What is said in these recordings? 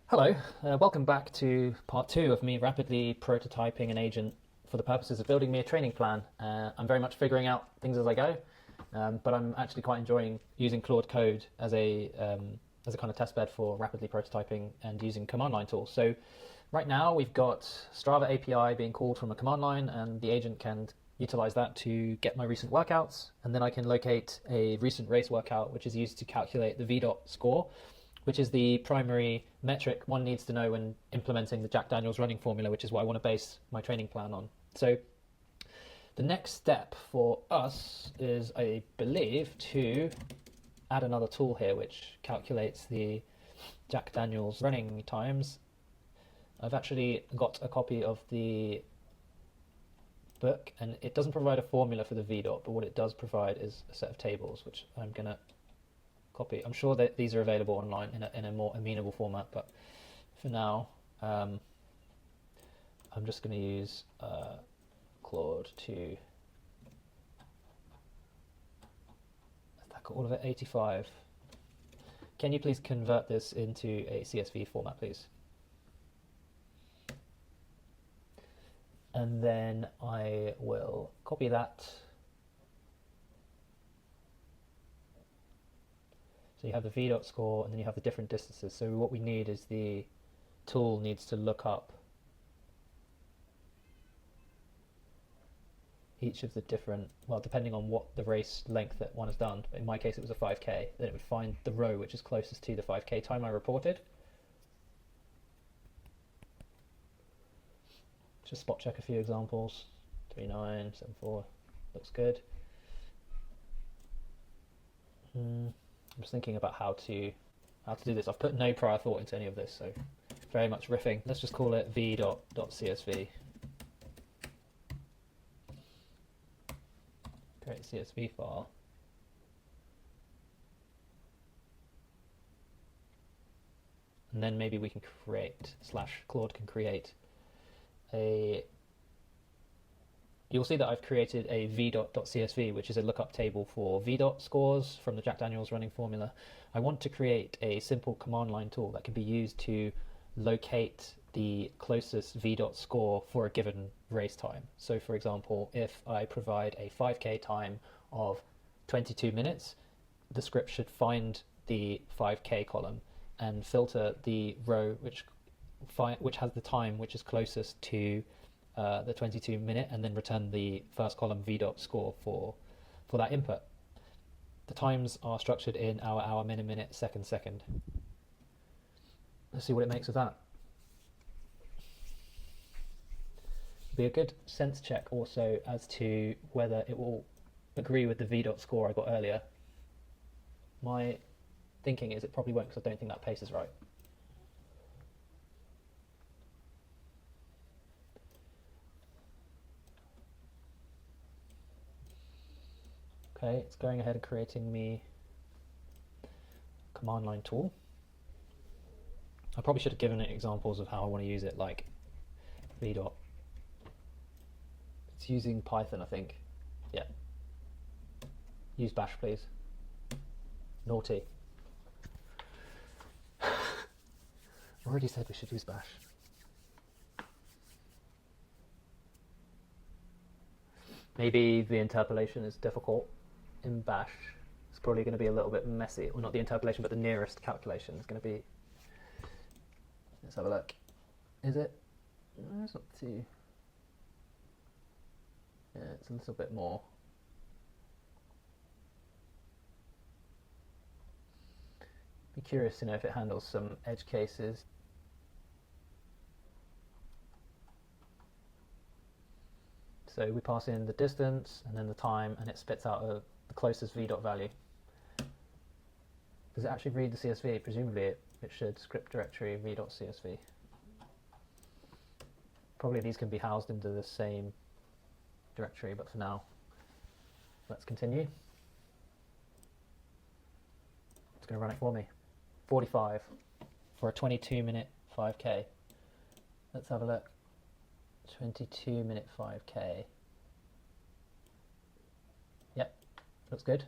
Hello, welcome back to part two of me rapidly prototyping an agent for the purposes of building me a training plan. I'm very much figuring out things as I go, but I'm actually quite enjoying using Claude Code as a kind of test bed for rapidly prototyping and using command line tools. So right now we've got Strava API being called from a command line, and the agent can utilize that to get my recent workouts, and then I can locate a recent race workout, which is used to calculate the VDOT score, which is the primary metric one needs to know when implementing the Jack Daniels running formula, which is what I want to base my training plan on. So the next step for us is, I believe, to add another tool here which calculates the Jack Daniels running times. I've actually got a copy of the book, and it doesn't provide a formula for the VDOT, but what it does provide is a set of tables, which I'm going to copy. I'm sure that these are available online in a more amenable format, but for now, I'm just going to use Claude to all of it 85. Can you please convert this into a CSV format, please? And then I will copy that. So you have the VDOT score, and then you have the different distances. So what we need is the tool needs to look up each of the different, well, depending on what the race length that one has done. In my case, it was a 5K. Then it would find the row which is closest to the 5K time I reported. Just spot check a few examples. 3974 looks good. I'm just thinking about how to do this. I've put no prior thought into any of this, so very much riffing. Let's just call it v.csv. Create a CSV file. And then maybe we can create, Claude can create a, you'll see that I've created a v.csv, which is a lookup table for VDOT scores from the Jack Daniels running formula. I want to create a simple command line tool that can be used to locate the closest VDOT score for a given race time. So for example, if I provide a 5K time of 22 minutes, the script should find the 5K column and filter the row which has the time which is closest to the 22 minute, and then return the first column VDOT score for that input. The times are structured in hour, minute, minute, second. Let's see what it makes of that. Be a good sense check also as to whether it will agree with the VDOT score I got earlier. My thinking is it probably won't, because I don't think that pace is right. Okay, it's going ahead and creating me a command line tool. I probably should have given it examples of how I want to use it, like VDOT. It's using Python, I think. Yeah. Use bash, please. Naughty. I already said we should use bash. Maybe the interpolation is difficult in bash. It's probably going to be a little bit messy. Well, not the interpolation, but the nearest calculation is going to be... Let's have a look. Is it? No, it's not too... Yeah, it's a little bit more. Be curious to know if it handles some edge cases. So we pass in the distance and then the time, and it spits out the closest VDOT value. Does it actually read the CSV? Presumably it should. Script directory v.csv. Probably these can be housed into the same directory, but for now, let's continue. It's going to run it for me. 45 for a 22-minute 5K. Let's have a look. 22-minute 5K. Yep, looks good.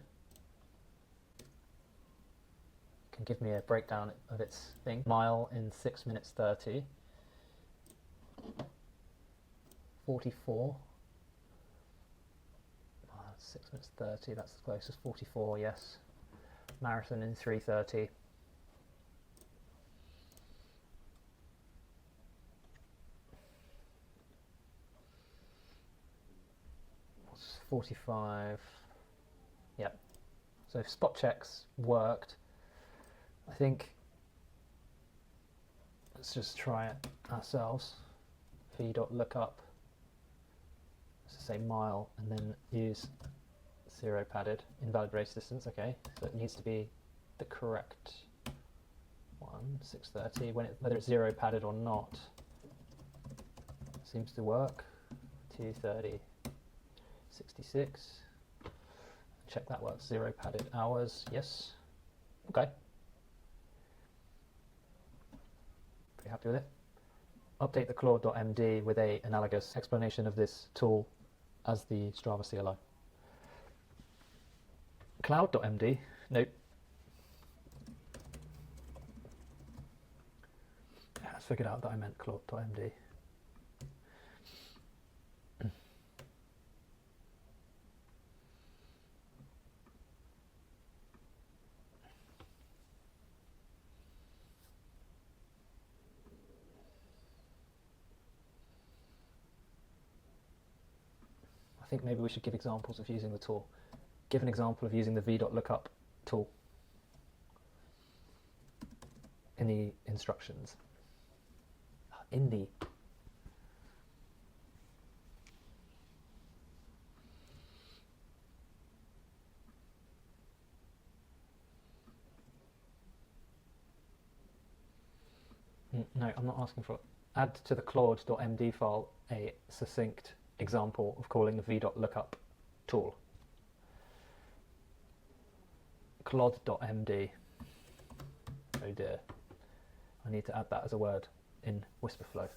and give me a breakdown of its thing. Mile in 6 minutes 30. 44. 6 minutes 30, that's the closest. 44, yes. Marathon in 3:30. 45. Yep. So if spot checks worked, I think let's just try it ourselves. v.lookup, let's say mile, and then use 0 padded, invalid race distance. Okay, so it needs to be the correct one. 6:30, whether it's 0 padded or not, seems to work. 2:30, 66. Check that works. 0 padded hours, yes. Okay. Pretty happy with it. Update the Claude.md with a analogous explanation of this tool as the Strava CLI. Cloud.md, nope. Yeah, I figured out that I meant Claude.md. I think maybe we should give examples of using the tool. Give an example of using the v.lookup tool in the instructions. No, I'm not asking for it. Add to the Claude.md file a succinct example of calling the v.lookup tool. Claude.md. Oh dear. I need to add that as a word in Whisperflow.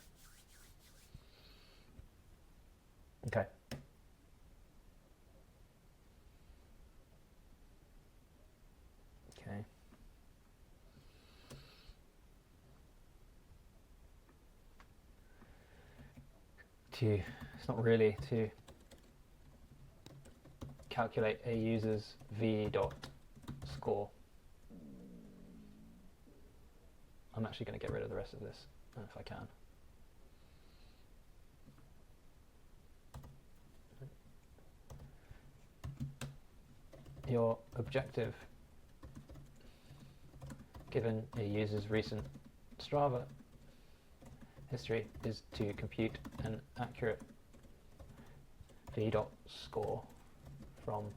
Okay. Okay. It's not really to calculate a user's v.score. I'm actually going to get rid of the rest of this if I can. Your objective, given a user's recent Strava history, is to compute an accurate v.score from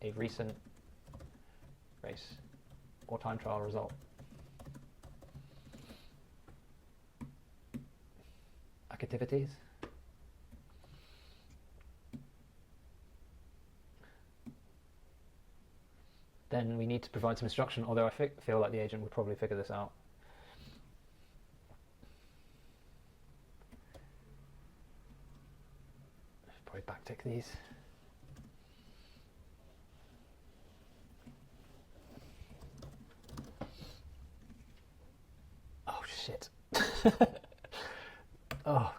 a recent race or time trial result. Activities. Then we need to provide some instruction, although I feel like the agent would probably figure this out. Should probably backtick these. Oh shit. Oh.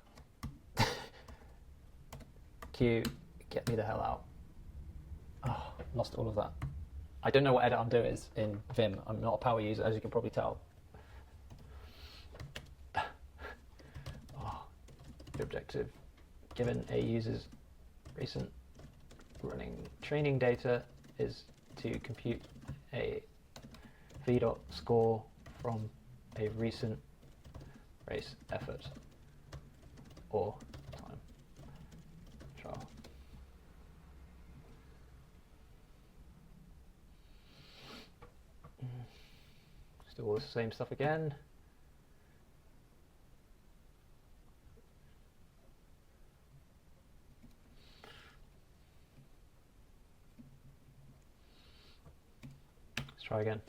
Q, get me the hell out. Oh, lost all of that. I don't know what edit undo is in Vim. I'm not a power user, as you can probably tell. Oh, the objective, given a user's recent running training data, is to compute a v.score from a recent race effort or time trial. Still all the same stuff again. Let's try again.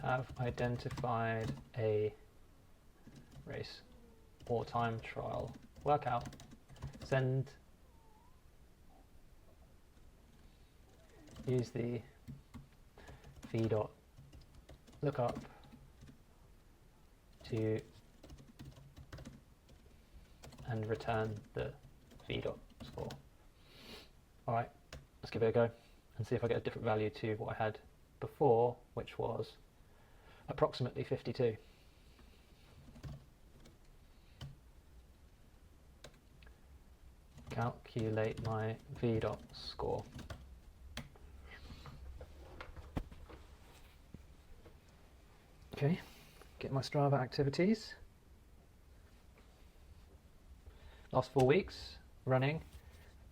Have identified a race or time trial workout. Send use the v dot lookup to and return the v dot score. All right, let's give it a go and see if I get a different value to what I had before, which was approximately 52. Calculate my v dot score. Okay, get my Strava activities. Last 4 weeks, running.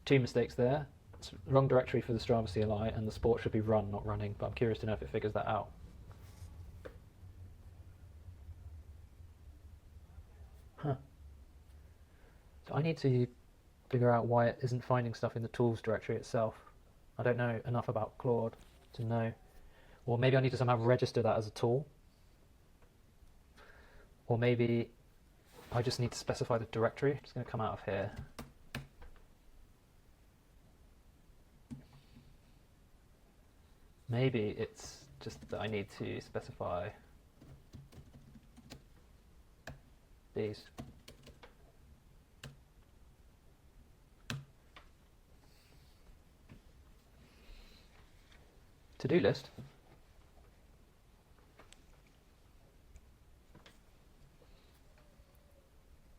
2 mistakes there. It's wrong directory for the Strava CLI, and the sport should be run, not running, but I'm curious to know if it figures that out. So I need to figure out why it isn't finding stuff in the tools directory itself. I don't know enough about Claude to know. Or maybe I need to somehow register that as a tool. Or maybe I just need to specify the directory. I'm just going to come out of here. Maybe it's just that I need to specify these. To-do list.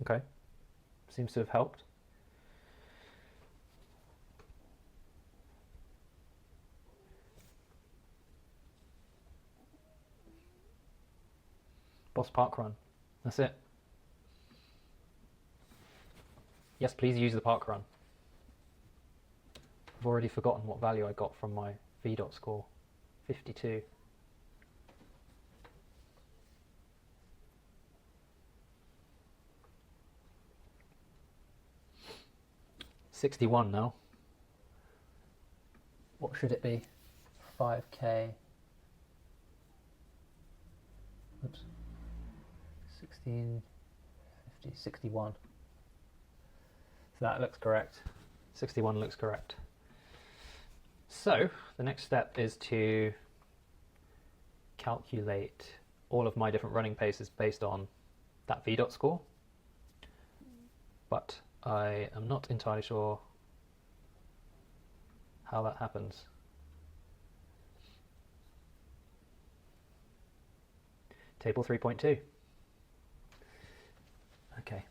Okay, seems to have helped. Boss park run, that's it. Yes, please use the park run. I've already forgotten what value I got from my v dot score, 52. $61 now. What should it be? 5K. Oops. 16, 50, 61. So that looks correct. 61 looks correct. So the next step is to calculate all of my different running paces based on that v dot score. But I am not entirely sure how that happens. Table 3.2. Okay.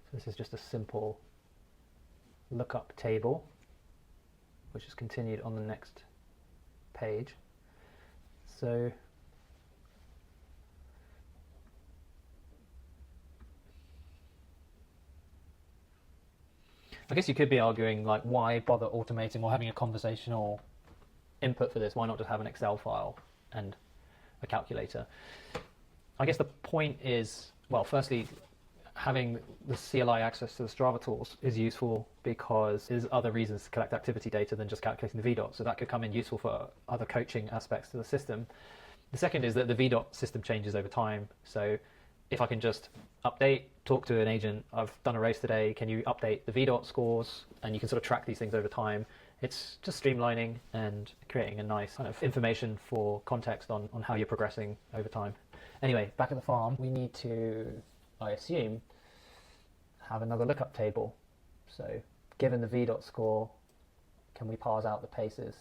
So this is just a simple lookup table, which is continued on the next page. So I guess you could be arguing, like, why bother automating or having a conversational input for this? Why not just have an Excel file and a calculator? I guess the point is, well, firstly, having the CLI access to the Strava tools is useful because there's other reasons to collect activity data than just calculating the VDOT. So that could come in useful for other coaching aspects to the system. The second is that the VDOT system changes over time. So if I can just update, talk to an agent, I've done a race today, can you update the VDOT scores? And you can sort of track these things over time. It's just streamlining and creating a nice kind of information for context on how you're progressing over time. Anyway, back at the farm, we need to, I assume, have another lookup table. So given the VDOT score, can we parse out the paces?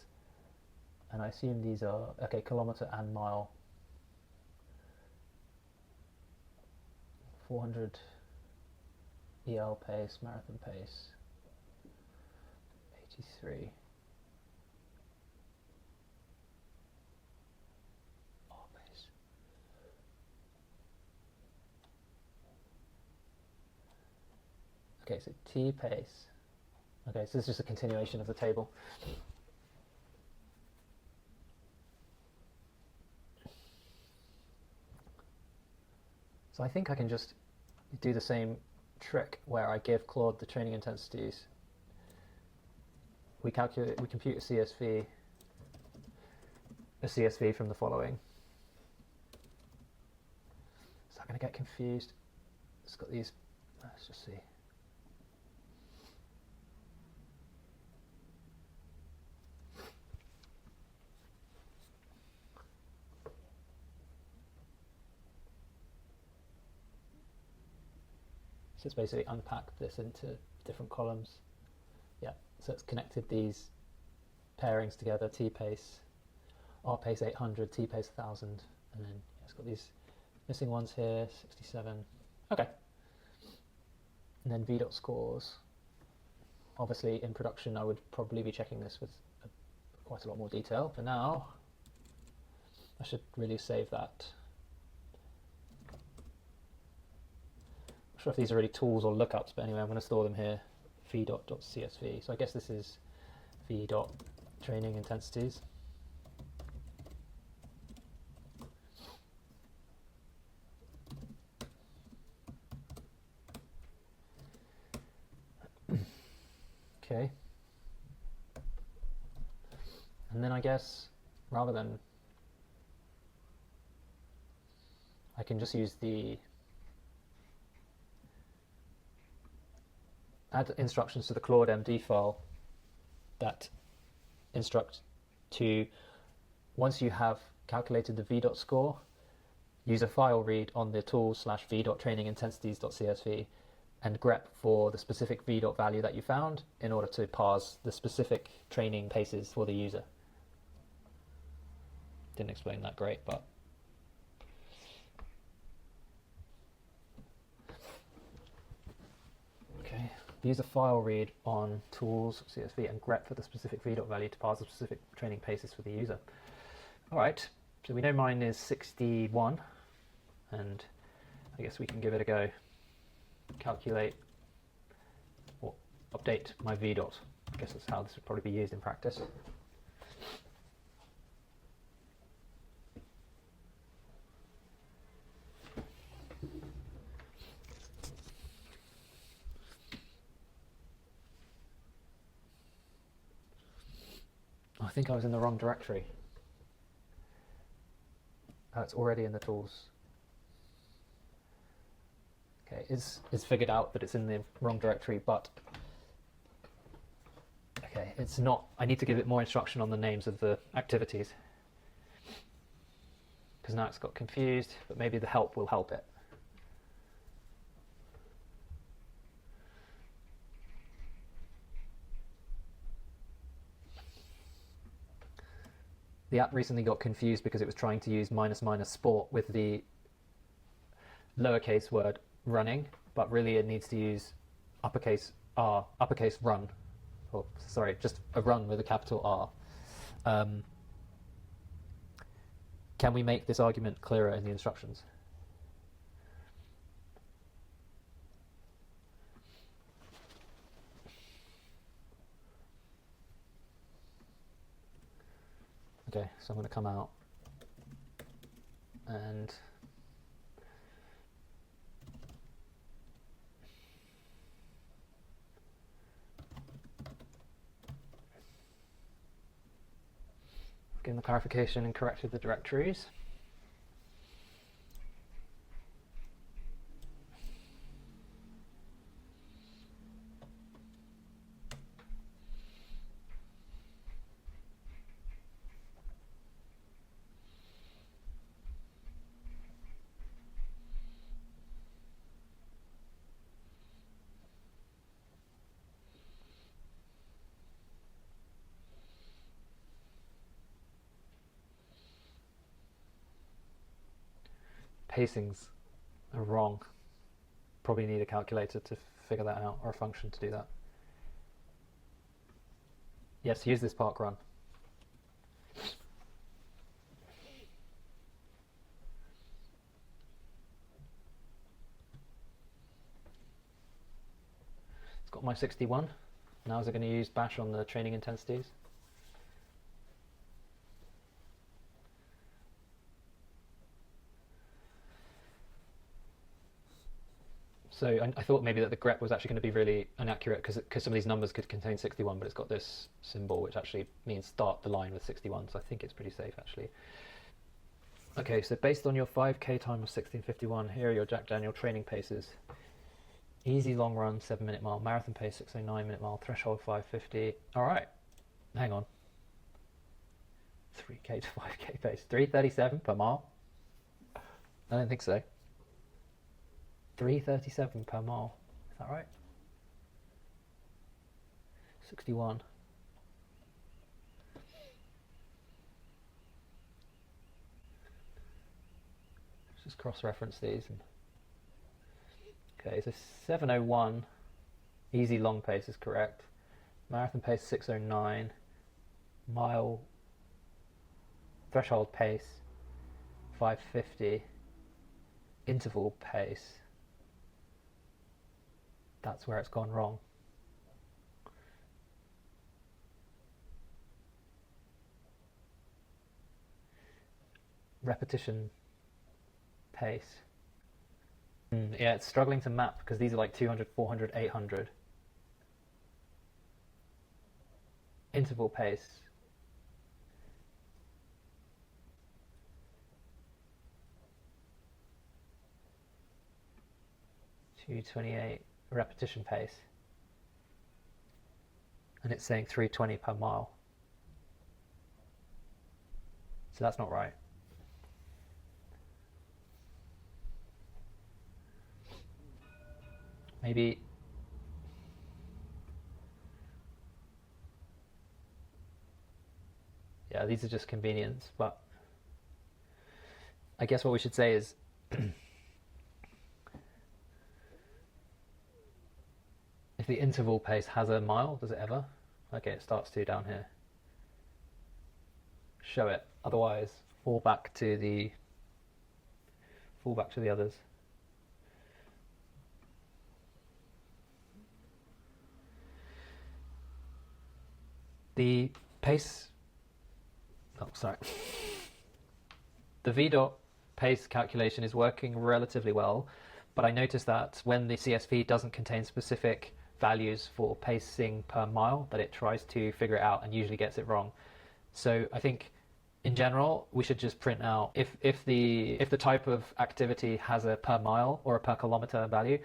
And I assume these are, okay, kilometer and mile. 400 EL pace, marathon pace, 83. R pace. Okay, so T pace. Okay, so this is just a continuation of the table. So I think I can just do the same trick where I give Claude the training intensities. We compute a CSV from the following. So I'm going to get confused. It's got these, let's just see. So it's basically unpacked this into different columns. Yeah, so it's connected these pairings together, T-pace, R-pace 800, T-pace 1000, and then it's got these missing ones here, 67. Okay. And then V. scores. Obviously in production I would probably be checking this with quite a lot more detail, but now I should really save that. Not sure if these are really tools or lookups, but anyway, I'm going to store them here. v.csv. So I guess this is v. training intensities. Okay. And then I guess rather than, I can just use the add instructions to the Claude MD file that instruct to, once you have calculated the v. score, use a file read on the tool/v.trainingintensitives.csv and grep for the specific v. value that you found in order to parse the specific training paces for the user. Didn't explain that great, but okay. Use a file read on tools CSV and grep for the specific v. value to parse the specific training paces for the user. All right, so we know mine is 61, and I guess we can give it a go. Calculate or update my v. I guess that's how this would probably be used in practice. I think I was in the wrong directory. It's already in the tools. Okay, it's figured out that it's in the wrong directory, but okay, it's not. I need to give it more instruction on the names of the activities, because now it's got confused, but maybe the help will help it. The app recently got confused because it was trying to use -- sport with the lowercase word running, but really it needs to use uppercase R, uppercase run. Or sorry, just a run with a capital R. Can we make this argument clearer in the instructions? Okay, so I'm going to come out and given the clarification and corrected the directories. Pacings are wrong. Probably need a calculator to figure that out, or a function to do that. Yes, use this park run. It's got my 61. Now is it going to use bash on the training intensities? So I thought maybe that the grep was actually going to be really inaccurate because some of these numbers could contain 61, but it's got this symbol which actually means start the line with 61, so I think it's pretty safe actually. Okay, so based on your 5k time of 16:51, here are your Jack Daniel training paces. Easy long run, 7-minute mile, marathon pace, 6:09-minute mile, threshold 5:50. All right, hang on. 3k to 5k pace, 3:37 per mile? I don't think so. 3:37 per mile. that right? 61. Let's just cross-reference these. Okay, so 7:01, easy long pace is correct. Marathon pace 6:09, mile threshold pace 5:50, interval pace. That's where it's gone wrong. Repetition pace. Yeah, it's struggling to map because these are like 200, 400, 800. Interval pace. $228 repetition pace. And it's saying 320 per mile. So that's not right. Maybe yeah, these are just convenience, but I guess what we should say is if the interval pace has a mile, does it ever? Okay, it starts to down here. Show it. Otherwise, fall back to the others. The pace. Oh, sorry. The V dot pace calculation is working relatively well, but I noticed that when the CSV doesn't contain specific values for pacing per mile, that it tries to figure it out and usually gets it wrong. So I think in general we should just print out if the type of activity has a per mile or a per kilometer value,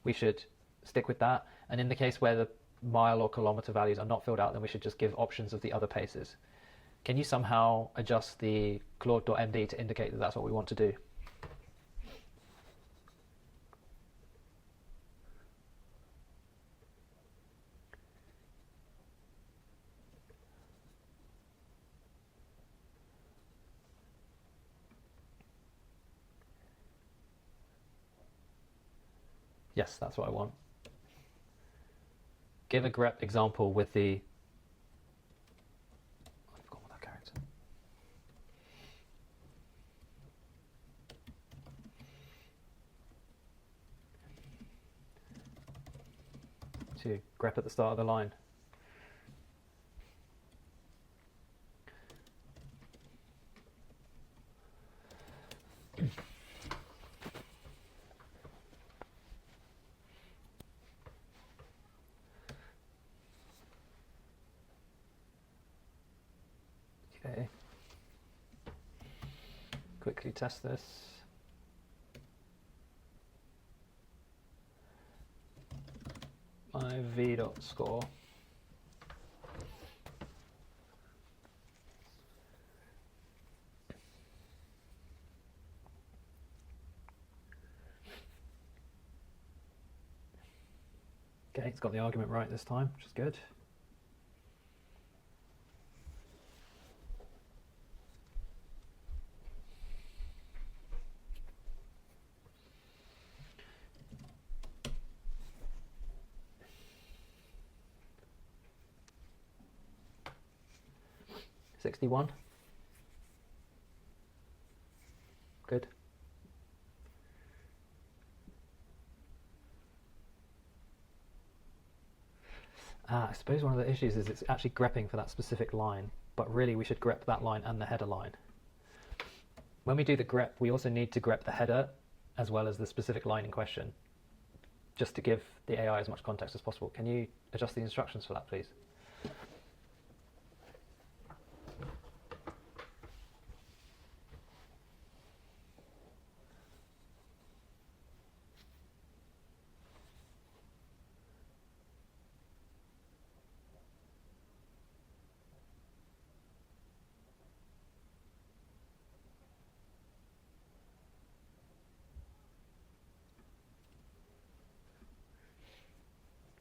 we should stick with that. And in the case where the mile or kilometer values are not filled out, then we should just give options of the other paces. Can you somehow adjust the Claude.md to indicate that that's what we want to do? Yes, that's what I want. Give a grep example with the... I forgot what that character. To grep at the start of the line. Okay. Quickly test this. My V dot score. Okay, it's got the argument right this time, which is good. $61. Good. I suppose one of the issues is it's actually grepping for that specific line, but really we should grep that line and the header line. When we do the grep, we also need to grep the header as well as the specific line in question, just to give the AI as much context as possible. Can you adjust the instructions for that, please?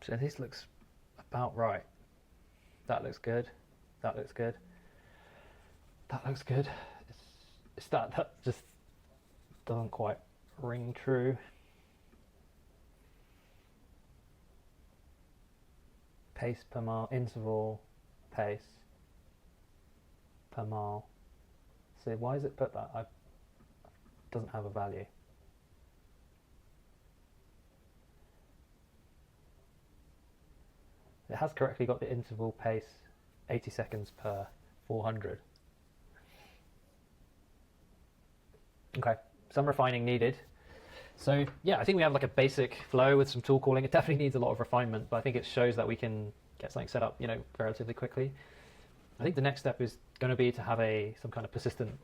So this looks about right. That looks good. That looks good. That looks good. It's that just doesn't quite ring true. Pace per mile, interval, pace per mile. So why is it put that? It doesn't have a value. It has correctly got the interval pace 80 seconds per 400. Okay, some refining needed. So yeah, I think we have like a basic flow with some tool calling. It definitely needs a lot of refinement, but I think it shows that we can get something set up, you know, relatively quickly. I think the next step is going to be to have some kind of persistence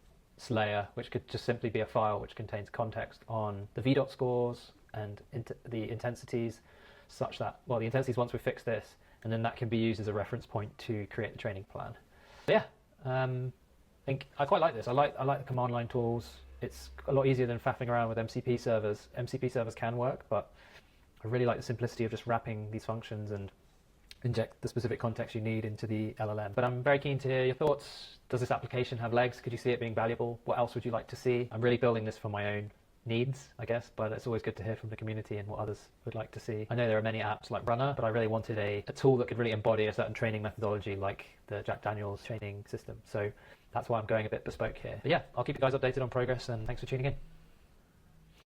layer, which could just simply be a file which contains context on the VDOT scores and the intensities, such that, well, the intensities once we fix this, and then that can be used as a reference point to create the training plan. But yeah, I think I quite like this. I like the command line tools. It's a lot easier than faffing around with MCP servers. MCP servers can work, but I really like the simplicity of just wrapping these functions and inject the specific context you need into the LLM. But I'm very keen to hear your thoughts. Does this application have legs? Could you see it being valuable? What else would you like to see? I'm really building this for my own needs, I guess, but it's always good to hear from the community and what others would like to see. I know there are many apps like Runner, but I really wanted a tool that could really embody a certain training methodology like the Jack Daniels training system. So that's why I'm going a bit bespoke here. But yeah, I'll keep you guys updated on progress, and thanks for tuning in.